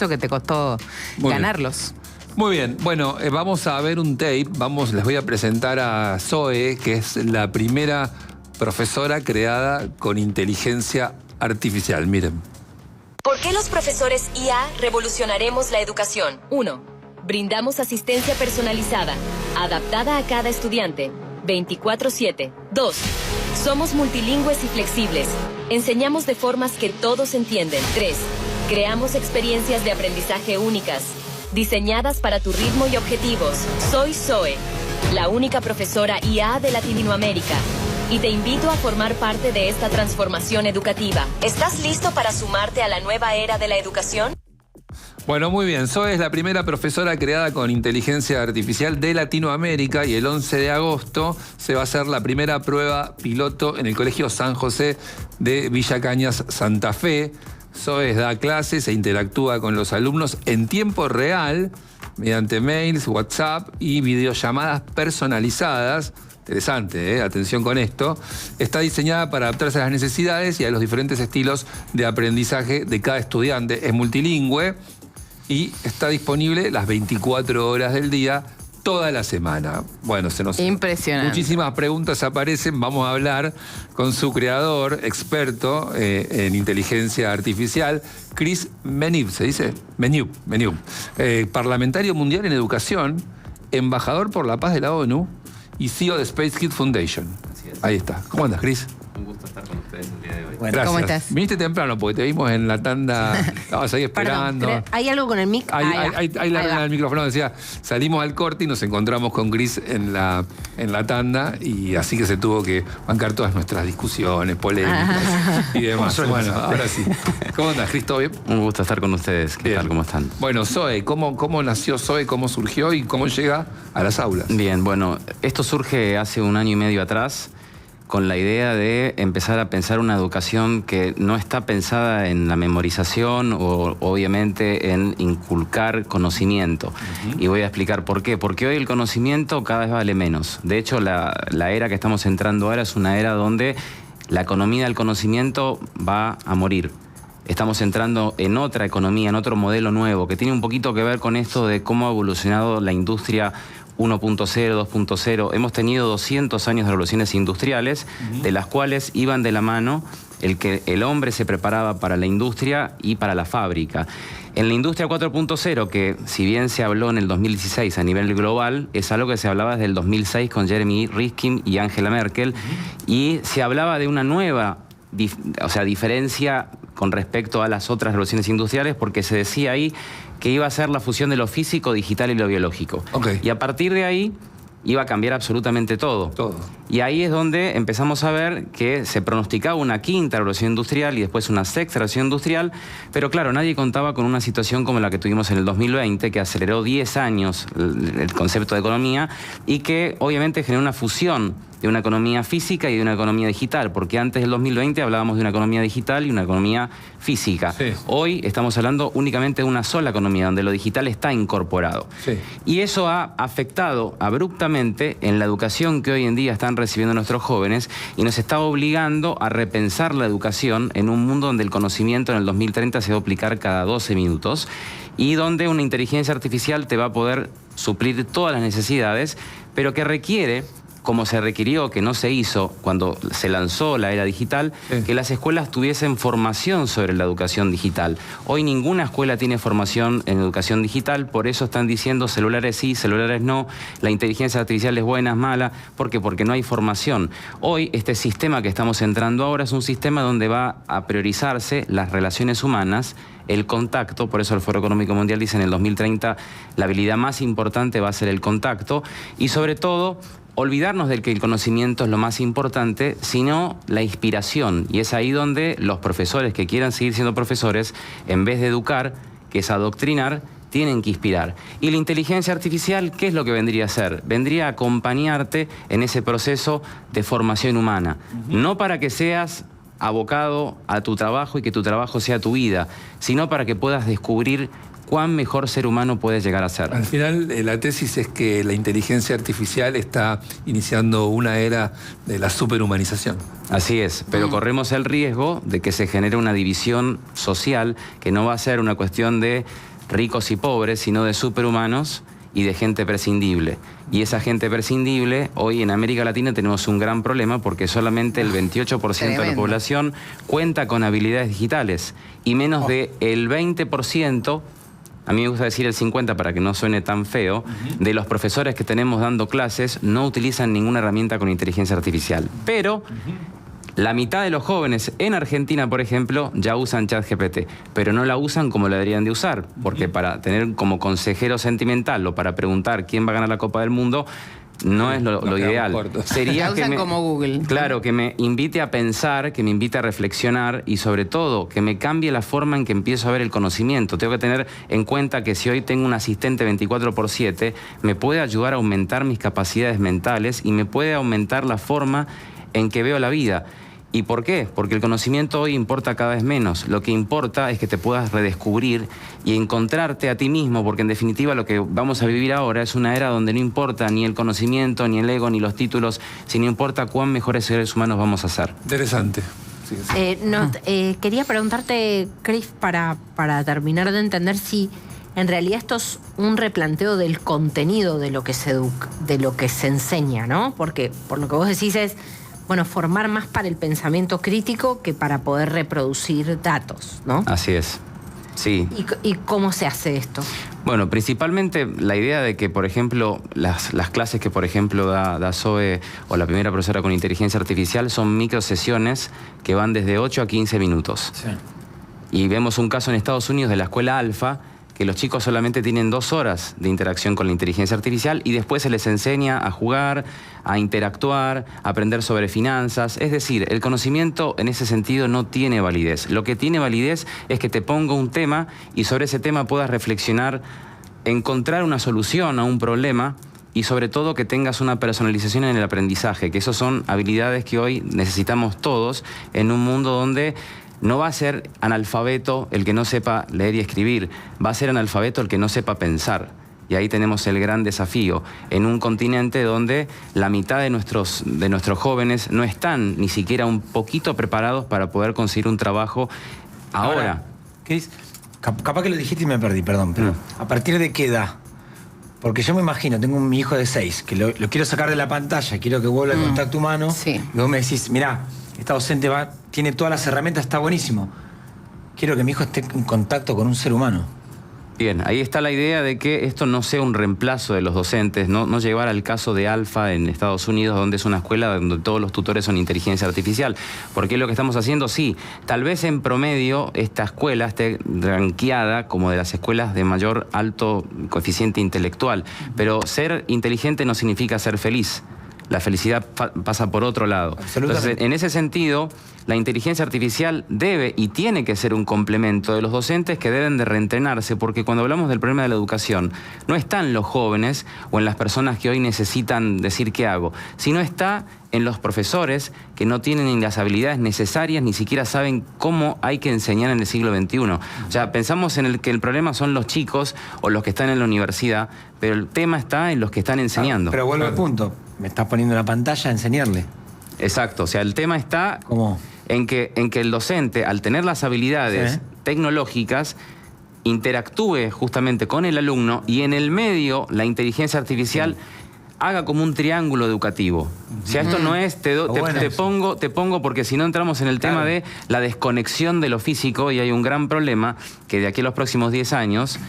que te costó ganarlos. Muy bien, bueno, vamos a ver un tape, les voy a presentar a Zoe, que es la primera profesora creada con inteligencia artificial, miren. ¿Por qué los profesores IA revolucionaremos la educación? 1. Brindamos asistencia personalizada, adaptada a cada estudiante, 24/7. 2. Somos multilingües y flexibles. Enseñamos de formas que todos entienden. 3. Creamos experiencias de aprendizaje únicas, diseñadas para tu ritmo y objetivos. Soy Zoe, la única profesora IA de Latinoamérica, y te invito a formar parte de esta transformación educativa. ¿Estás listo para sumarte a la nueva era de la educación? Bueno, muy bien. Zoe es la primera profesora creada con inteligencia artificial de Latinoamérica y el 11 de agosto se va a hacer la primera prueba piloto en el Colegio San José de Villa Cañas, Santa Fe. Zoe da clases e interactúa con los alumnos en tiempo real mediante mails, WhatsApp y videollamadas personalizadas. Interesante, atención con esto. Está diseñada para adaptarse a las necesidades y a los diferentes estilos de aprendizaje de cada estudiante. Es multilingüe y está disponible las 24 horas del día, toda la semana. Bueno, impresionante. Muchísimas preguntas aparecen. Vamos a hablar con su creador, experto en inteligencia artificial, Chris Menib, ¿se dice? Menib. Parlamentario mundial en educación, embajador por la paz de la ONU y CEO de Space Kid Foundation. Ahí está. ¿Cómo andas, Chris? Un gusto estar con ustedes el día de hoy. Bueno, ¿cómo estás? Viniste temprano porque te vimos en la tanda, estabas ahí esperando. Perdón, ¿hay algo con el mic? Ahí el micrófono decía, salimos al corte y nos encontramos con Chris en la tanda y así que se tuvo que bancar todas nuestras discusiones, polémicas y demás. Bueno, ahora sí. ¿Cómo andas, Chris? ¿Todo bien? Un gusto estar con ustedes. ¿Qué tal? ¿Cómo están? Bueno, Zoe, ¿cómo nació Zoe? ¿Cómo surgió y cómo llega a las aulas? Bien, bueno, esto surge hace 1 año y medio atrás, con la idea de empezar a pensar una educación que no está pensada en la memorización o obviamente en inculcar conocimiento. Y voy a explicar por qué. Porque hoy el conocimiento cada vez vale menos. De hecho, la era que estamos entrando ahora es una era donde la economía del conocimiento va a morir. Estamos entrando en otra economía, en otro modelo nuevo, que tiene un poquito que ver con esto de cómo ha evolucionado la industria 1.0, 2.0. Hemos tenido 200 años de revoluciones industriales, de las cuales iban de la mano que el hombre se preparaba para la industria y para la fábrica. En la industria 4.0, que si bien se habló en el 2016 a nivel global, es algo que se hablaba desde el 2006 con Jeremy Rifkin y Angela Merkel, y se hablaba de una nueva diferencia con respecto a las otras revoluciones industriales, porque se decía ahí que iba a ser la fusión de lo físico, digital y lo biológico. Y a partir de ahí iba a cambiar absolutamente todo. Y ahí es donde empezamos a ver que se pronosticaba una 5ª revolución industrial y después una 6ª revolución industrial, pero claro, nadie contaba con una situación como la que tuvimos en el 2020, que aceleró 10 años el concepto de economía y que obviamente generó una fusión de una economía física y de una economía digital, porque antes del 2020 hablábamos de una economía digital y una economía física. Hoy estamos hablando únicamente de una sola economía, donde lo digital está incorporado. Y eso ha afectado abruptamente en la educación que hoy en día están recibiendo nuestros jóvenes y nos está obligando a repensar la educación en un mundo donde el conocimiento en el 2030 se va a duplicar cada 12 minutos y donde una inteligencia artificial te va a poder suplir todas las necesidades, pero que requiere, como se requirió, que no se hizo cuando se lanzó la era digital, que las escuelas tuviesen formación sobre la educación digital. Hoy ninguna escuela tiene formación en educación digital, por eso están diciendo celulares sí, celulares no, la inteligencia artificial es buena, es mala. ¿Por qué? Porque no hay formación. Hoy este sistema que estamos entrando ahora es un sistema donde va a priorizarse las relaciones humanas, el contacto, por eso el Foro Económico Mundial dice en el 2030 la habilidad más importante va a ser el contacto y sobre todo olvidarnos de que el conocimiento es lo más importante, sino la inspiración. Y es ahí donde los profesores que quieran seguir siendo profesores, en vez de educar, que es adoctrinar, tienen que inspirar. Y la inteligencia artificial, ¿qué es lo que vendría a hacer? Vendría a acompañarte en ese proceso de formación humana. No para que seas abocado a tu trabajo y que tu trabajo sea tu vida, sino para que puedas descubrir cuán mejor ser humano puedes llegar a ser. Al final, la tesis es que la inteligencia artificial está iniciando una era de la superhumanización. Así es, pero corremos el riesgo de que se genere una división social que no va a ser una cuestión de ricos y pobres, sino de superhumanos y de gente prescindible. Y esa gente prescindible, hoy en América Latina tenemos un gran problema porque solamente el 28% de la población cuenta con habilidades digitales y menos del 20%, a mí me gusta decir el 50% para que no suene tan feo, de los profesores que tenemos dando clases no utilizan ninguna herramienta con inteligencia artificial. Pero la mitad de los jóvenes en Argentina, por ejemplo, ya usan ChatGPT, pero no la usan como la deberían de usar, porque para tener como consejero sentimental o para preguntar quién va a ganar la Copa del Mundo, no es lo ideal. Sería la usan como Google. Claro, que me invite a pensar, que me invite a reflexionar y sobre todo que me cambie la forma en que empiezo a ver el conocimiento. Tengo que tener en cuenta que si hoy tengo un asistente 24/7, me puede ayudar a aumentar mis capacidades mentales y me puede aumentar la forma en que veo la vida. ¿Y por qué? Porque el conocimiento hoy importa cada vez menos. Lo que importa es que te puedas redescubrir y encontrarte a ti mismo, porque en definitiva lo que vamos a vivir ahora es una era donde no importa ni el conocimiento, ni el ego, ni los títulos, sino importa cuán mejores seres humanos vamos a ser. Interesante. Quería preguntarte, Cris, para terminar de entender si en realidad esto es un replanteo del contenido de lo que se educa, de lo que se enseña, ¿no? Porque por lo que vos decís es, bueno, formar más para el pensamiento crítico que para poder reproducir datos, ¿no? Así es, sí. ¿Y cómo se hace esto? Bueno, principalmente la idea de que, por ejemplo, las clases que, por ejemplo, da Zoe o la primera profesora con inteligencia artificial son microsesiones que van desde 8 a 15 minutos. Sí. Y vemos un caso en Estados Unidos de la escuela Alfa, que los chicos solamente tienen 2 horas de interacción con la inteligencia artificial y después se les enseña a jugar, a interactuar, a aprender sobre finanzas. Es decir, el conocimiento en ese sentido no tiene validez. Lo que tiene validez es que te ponga un tema y sobre ese tema puedas reflexionar, encontrar una solución a un problema y sobre todo que tengas una personalización en el aprendizaje, que esas son habilidades que hoy necesitamos todos en un mundo donde no va a ser analfabeto el que no sepa leer y escribir, va a ser analfabeto el que no sepa pensar. Y ahí tenemos el gran desafío, en un continente donde la mitad de nuestros jóvenes no están ni siquiera un poquito preparados para poder conseguir un trabajo ahora. Cris, capaz que lo dijiste y me perdí, perdón, pero ¿a partir de qué edad? Porque yo me imagino, tengo mi hijo de 6, que lo quiero sacar de la pantalla, quiero que vuelva al contacto humano, sí. Y vos me decís, mirá, esta docente tiene todas las herramientas, está buenísimo. Quiero que mi hijo esté en contacto con un ser humano. Bien, ahí está la idea de que esto no sea un reemplazo de los docentes, no llevar al caso de Alfa en Estados Unidos, donde es una escuela donde todos los tutores son inteligencia artificial. Porque lo que estamos haciendo, sí, tal vez en promedio esta escuela esté ranqueada como de las escuelas de mayor alto coeficiente intelectual, pero ser inteligente no significa ser feliz. La felicidad pasa por otro lado. Entonces, en ese sentido, la inteligencia artificial debe y tiene que ser un complemento de los docentes que deben de reentrenarse, porque cuando hablamos del problema de la educación, no están los jóvenes o en las personas que hoy necesitan decir qué hago, sino está en los profesores que no tienen ni las habilidades necesarias, ni siquiera saben cómo hay que enseñar en el siglo XXI. O sea, pensamos en que el problema son los chicos o los que están en la universidad, pero el tema está en los que están enseñando. Pero vuelvo al punto, me estás poniendo en la pantalla a enseñarle. Exacto, o sea, el tema está ¿cómo? En que el docente, al tener las habilidades tecnológicas, interactúe justamente con el alumno y en el medio la inteligencia artificial haga como un triángulo educativo. O sea, esto no es, te pongo porque si no entramos en el tema de la desconexión de lo físico y hay un gran problema que de aquí a los próximos 10 años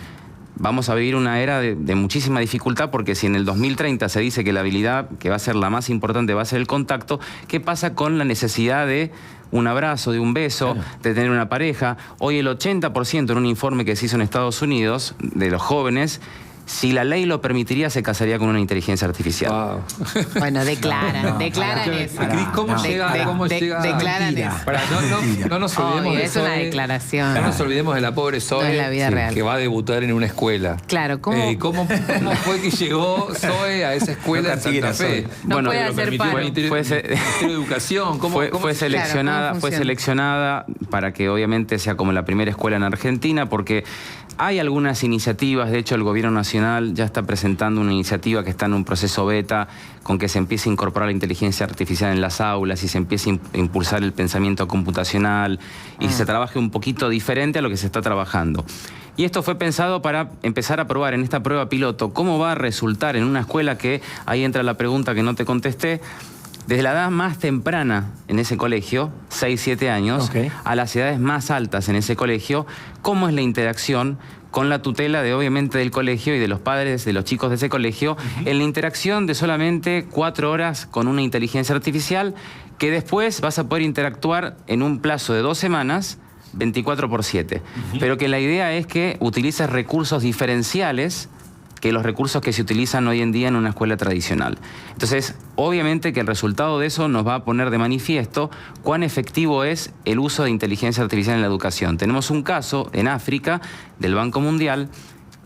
vamos a vivir una era de muchísima dificultad, porque si en el 2030 se dice que la habilidad que va a ser la más importante va a ser el contacto, ¿qué pasa con la necesidad de un abrazo, de un beso, de tener una pareja? Hoy el 80% en un informe que se hizo en Estados Unidos de los jóvenes, si la ley lo permitiría, se casaría con una inteligencia artificial. Wow. Bueno, declaran eso. Cris, ¿cómo llega? Declaran eso. No nos olvidemos de es una Zoe. declaración. No nos olvidemos de la pobre Zoe, No es la vida real. que va a debutar en una escuela. Claro, ¿cómo fue que llegó Zoe a esa escuela en Santa Fe? No bueno, puede hacer paro. El Ministerio de Educación. Fue seleccionada para que obviamente sea como la primera escuela en Argentina, porque hay algunas iniciativas, de hecho el gobierno nacional Nacional ya está presentando una iniciativa que está en un proceso beta con que se empiece a incorporar la inteligencia artificial en las aulas y se empiece a impulsar el pensamiento computacional y se trabaje un poquito diferente a lo que se está trabajando. Y esto fue pensado para empezar a probar en esta prueba piloto cómo va a resultar en una escuela que, ahí entra la pregunta que no te contesté, desde la edad más temprana en ese colegio, 6, 7 años, a las edades más altas en ese colegio, cómo es la interacción con la tutela de, obviamente, del colegio y de los padres de los chicos de ese colegio, en la interacción de solamente 4 horas con una inteligencia artificial que después vas a poder interactuar en un plazo de 2 semanas, 24/7. Pero que la idea es que utilices recursos diferenciales que los recursos que se utilizan hoy en día en una escuela tradicional. Entonces, obviamente que el resultado de eso nos va a poner de manifiesto cuán efectivo es el uso de inteligencia artificial en la educación. Tenemos un caso en África del Banco Mundial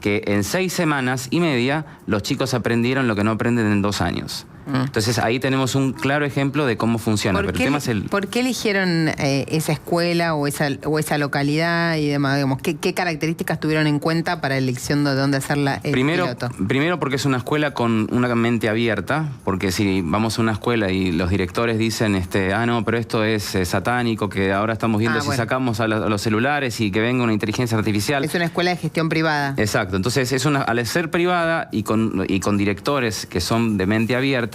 que en 6 semanas y media los chicos aprendieron lo que no aprenden en 2 años. Entonces ahí tenemos un claro ejemplo de cómo funciona. Pero el tema es ¿Por qué eligieron esa escuela o esa localidad y demás? Digamos, ¿qué características tuvieron en cuenta para la elección de dónde hacer el piloto? Primero porque es una escuela con una mente abierta, porque si vamos a una escuela y los directores dicen, no, pero esto es satánico, que ahora estamos viendo si sacamos a los celulares y que venga una inteligencia artificial. Es una escuela de gestión privada. Exacto, entonces al ser privada y con directores que son de mente abierta,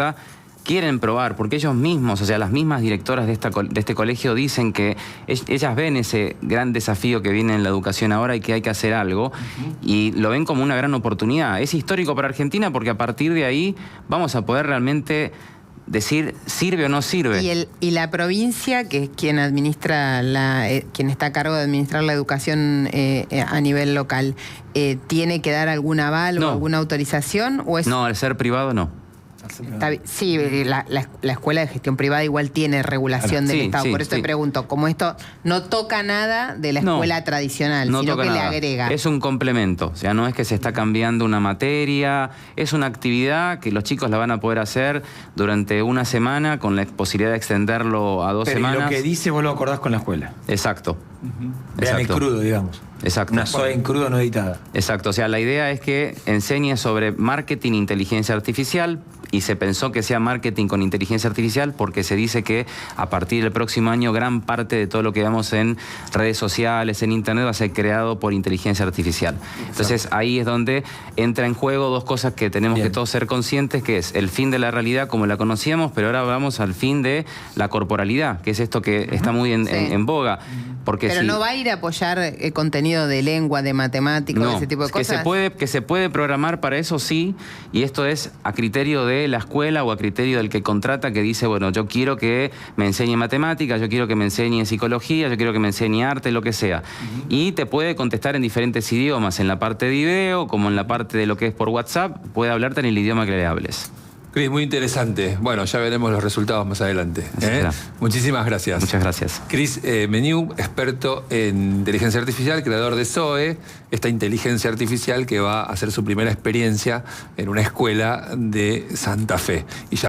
quieren probar, porque ellos mismos, o sea, las mismas directoras de este colegio dicen que ellas ven ese gran desafío que viene en la educación ahora y que hay que hacer algo, y lo ven como una gran oportunidad. Es histórico para Argentina porque a partir de ahí vamos a poder realmente decir sirve o no sirve. Y la provincia, que es quien administra quien está a cargo de administrar la educación a nivel local, ¿tiene que dar algún aval o alguna autorización? ¿O es... No, al ser privado no. Sí, la escuela de gestión privada igual tiene regulación del Estado. Por eso te pregunto, como esto no toca nada de la escuela tradicional, sino que le agrega. Es un complemento, o sea, no es que se está cambiando una materia, es una actividad que los chicos la van a poder hacer durante una semana con la posibilidad de extenderlo a 2 semanas. Pero lo que dice vos lo acordás con la escuela. Exacto. Vean el crudo, digamos. Exacto. Una SOE en crudo no editada. Exacto, o sea, la idea es que enseñe sobre marketing e inteligencia artificial, y se pensó que sea marketing con inteligencia artificial porque se dice que a partir del próximo año gran parte de todo lo que vemos en redes sociales, en internet, va a ser creado por inteligencia artificial. Entonces ahí es donde entra en juego 2 cosas que tenemos que todos ser conscientes, que es el fin de la realidad como la conocíamos, pero ahora vamos al fin de la corporalidad, que es esto que está muy en boga. Pero no va a ir a apoyar contenido de lengua, de matemáticas, de ese tipo de cosas. Que se puede programar para eso, sí, y esto es a criterio de la escuela o a criterio del que contrata, que dice, bueno, yo quiero que me enseñe matemáticas, yo quiero que me enseñe psicología, yo quiero que me enseñe arte, lo que sea. Y te puede contestar en diferentes idiomas, en la parte de video, como en la parte de lo que es por WhatsApp, puede hablarte en el idioma que le hables. Cris, muy interesante. Bueno, ya veremos los resultados más adelante. Muchísimas gracias. Muchas gracias. Cris Meniou, experto en inteligencia artificial, creador de SOE, esta inteligencia artificial que va a hacer su primera experiencia en una escuela de Santa Fe. Y ya